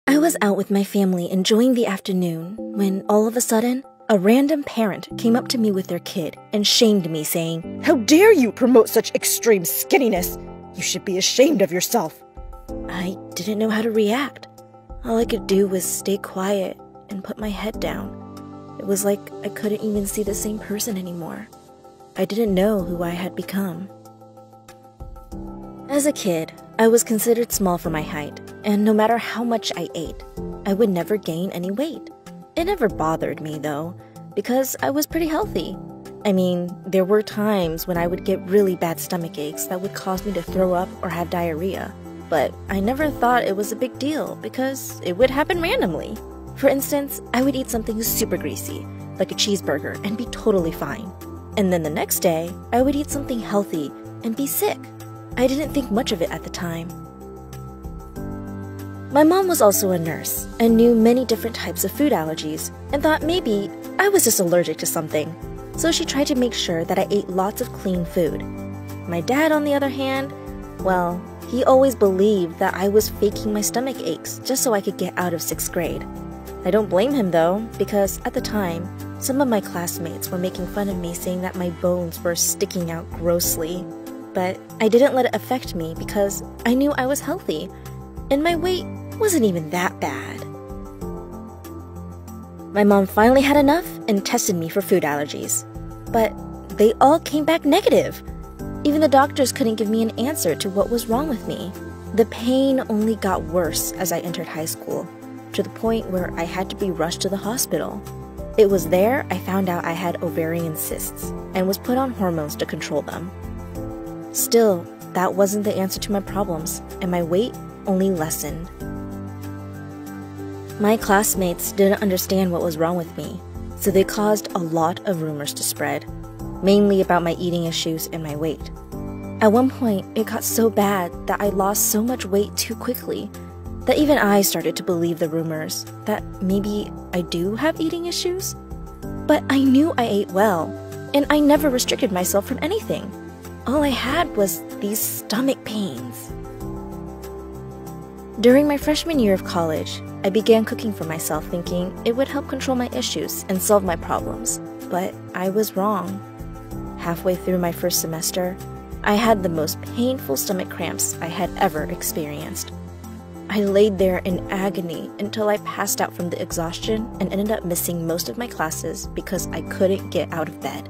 I was out with my family enjoying the afternoon when all of a sudden, a random parent came up to me with their kid and shamed me, saying, "How dare you promote such extreme skinniness? You should be ashamed of yourself." I didn't know how to react. All I could do was stay quiet and put my head down. It was like I couldn't even see the same person anymore. I didn't know who I had become. As a kid, I was considered small for my height, and no matter how much I ate, I would never gain any weight. It never bothered me though, because I was pretty healthy. I mean, there were times when I would get really bad stomach aches that would cause me to throw up or have diarrhea, but I never thought it was a big deal because it would happen randomly. For instance, I would eat something super greasy, like a cheeseburger, and be totally fine. And then the next day, I would eat something healthy and be sick. I didn't think much of it at the time. My mom was also a nurse and knew many different types of food allergies and thought maybe I was just allergic to something, so she tried to make sure that I ate lots of clean food. My dad, on the other hand, well, he always believed that I was faking my stomach aches just so I could get out of 6th grade. I don't blame him though, because at the time, some of my classmates were making fun of me, saying that my bones were sticking out grossly. But I didn't let it affect me because I knew I was healthy, and my weight wasn't even that bad. My mom finally had enough and tested me for food allergies, but they all came back negative. Even the doctors couldn't give me an answer to what was wrong with me. The pain only got worse as I entered high school, to the point where I had to be rushed to the hospital. It was there I found out I had ovarian cysts and was put on hormones to control them. Still, that wasn't the answer to my problems, and my weight only lessened. My classmates didn't understand what was wrong with me, so they caused a lot of rumors to spread, mainly about my eating issues and my weight. At one point, it got so bad that I lost so much weight too quickly that even I started to believe the rumors that maybe I do have eating issues. But I knew I ate well, and I never restricted myself from anything. All I had was these stomach pains. During my freshman year of college, I began cooking for myself, thinking it would help control my issues and solve my problems, but I was wrong. Halfway through my first semester, I had the most painful stomach cramps I had ever experienced. I laid there in agony until I passed out from the exhaustion and ended up missing most of my classes because I couldn't get out of bed.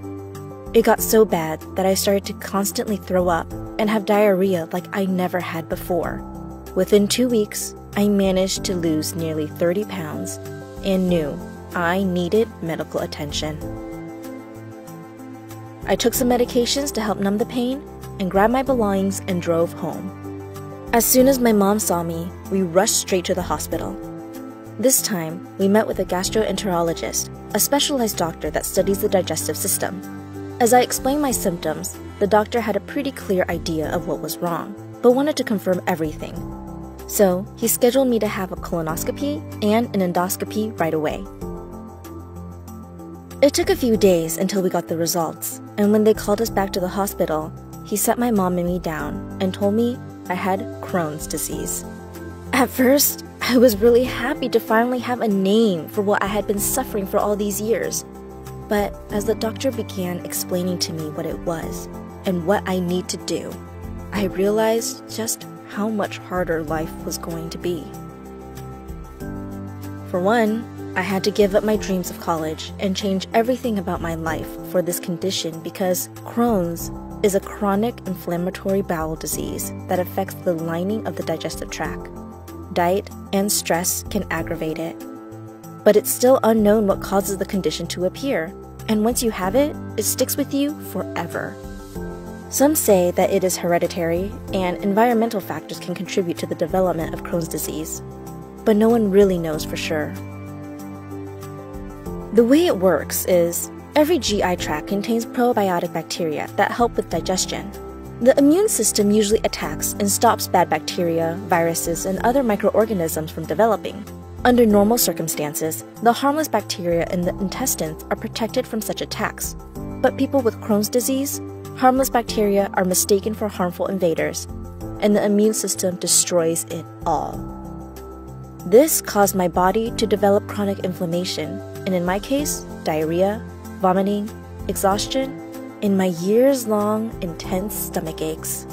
It got so bad that I started to constantly throw up and have diarrhea like I never had before. Within 2 weeks, I managed to lose nearly 30 pounds and knew I needed medical attention. I took some medications to help numb the pain and grabbed my belongings and drove home. As soon as my mom saw me, we rushed straight to the hospital. This time, we met with a gastroenterologist, a specialized doctor that studies the digestive system. As I explained my symptoms, the doctor had a pretty clear idea of what was wrong, but wanted to confirm everything. So, he scheduled me to have a colonoscopy and an endoscopy right away. It took a few days until we got the results, and when they called us back to the hospital, he sat my mom and me down and told me I had Crohn's disease. At first, I was really happy to finally have a name for what I had been suffering for all these years. But as the doctor began explaining to me what it was and what I need to do, I realized just how much harder life was going to be. For one, I had to give up my dreams of college and change everything about my life for this condition because Crohn's is a chronic inflammatory bowel disease that affects the lining of the digestive tract. Diet and stress can aggravate it, but it's still unknown what causes the condition to appear, and once you have it, it sticks with you forever. Some say that it is hereditary and environmental factors can contribute to the development of Crohn's disease, but no one really knows for sure. The way it works is, every GI tract contains probiotic bacteria that help with digestion. The immune system usually attacks and stops bad bacteria, viruses, and other microorganisms from developing. Under normal circumstances, the harmless bacteria in the intestines are protected from such attacks. But people with Crohn's disease, harmless bacteria are mistaken for harmful invaders, and the immune system destroys it all. This caused my body to develop chronic inflammation, and in my case, diarrhea, vomiting, exhaustion, and my years-long intense stomach aches.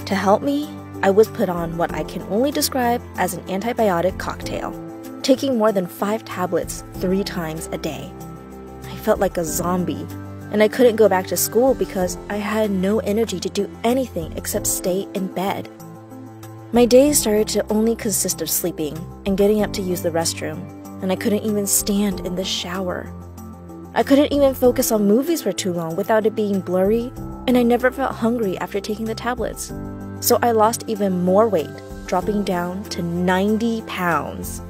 To help me, I was put on what I can only describe as an antibiotic cocktail, taking more than 5 tablets 3 times a day. I felt like a zombie, and I couldn't go back to school because I had no energy to do anything except stay in bed. My days started to only consist of sleeping and getting up to use the restroom, and I couldn't even stand in the shower. I couldn't even focus on movies for too long without it being blurry, and I never felt hungry after taking the tablets. So I lost even more weight, dropping down to 90 pounds.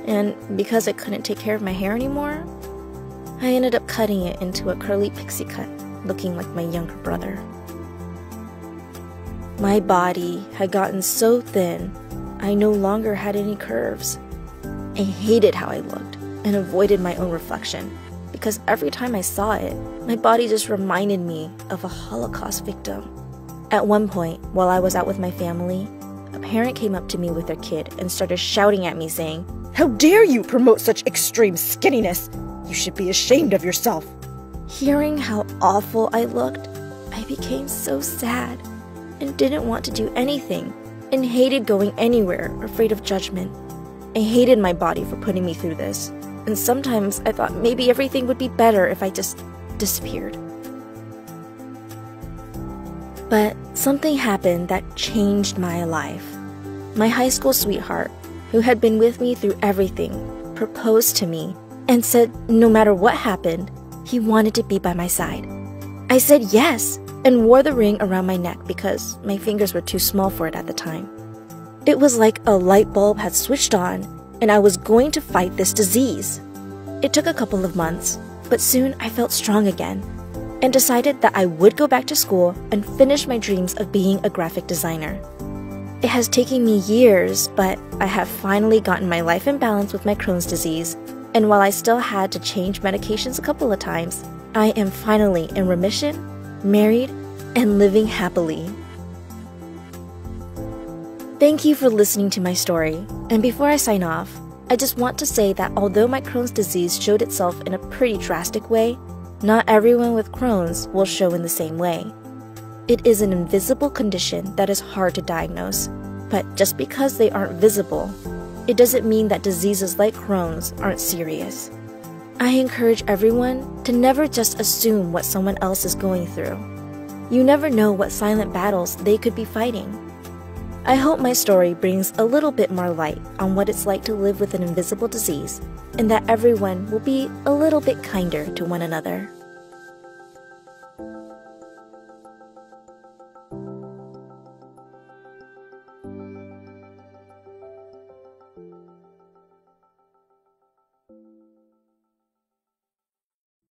And because I couldn't take care of my hair anymore, I ended up cutting it into a curly pixie cut, looking like my younger brother. My body had gotten so thin, I no longer had any curves. I hated how I looked and avoided my own reflection because every time I saw it, my body just reminded me of a Holocaust victim. At one point, while I was out with my family, a parent came up to me with their kid and started shouting at me saying, "How dare you promote such extreme skinniness? You should be ashamed of yourself." Hearing how awful I looked, I became so sad and didn't want to do anything and hated going anywhere, afraid of judgment. I hated my body for putting me through this, and sometimes I thought maybe everything would be better if I just disappeared. But something happened that changed my life. My high school sweetheart, who had been with me through everything, proposed to me and said no matter what happened, he wanted to be by my side. I said yes and wore the ring around my neck because my fingers were too small for it at the time. It was like a light bulb had switched on and I was going to fight this disease. It took a couple of months, but soon I felt strong again and decided that I would go back to school and finish my dreams of being a graphic designer. It has taken me years, but I have finally gotten my life in balance with my Crohn's disease, and while I still had to change medications a couple of times, I am finally in remission, married, and living happily. Thank you for listening to my story, and before I sign off, I just want to say that although my Crohn's disease showed itself in a pretty drastic way, not everyone with Crohn's will show in the same way. It is an invisible condition that is hard to diagnose, but just because they aren't visible, it doesn't mean that diseases like Crohn's aren't serious. I encourage everyone to never just assume what someone else is going through. You never know what silent battles they could be fighting. I hope my story brings a little bit more light on what it's like to live with an invisible disease, and that everyone will be a little bit kinder to one another.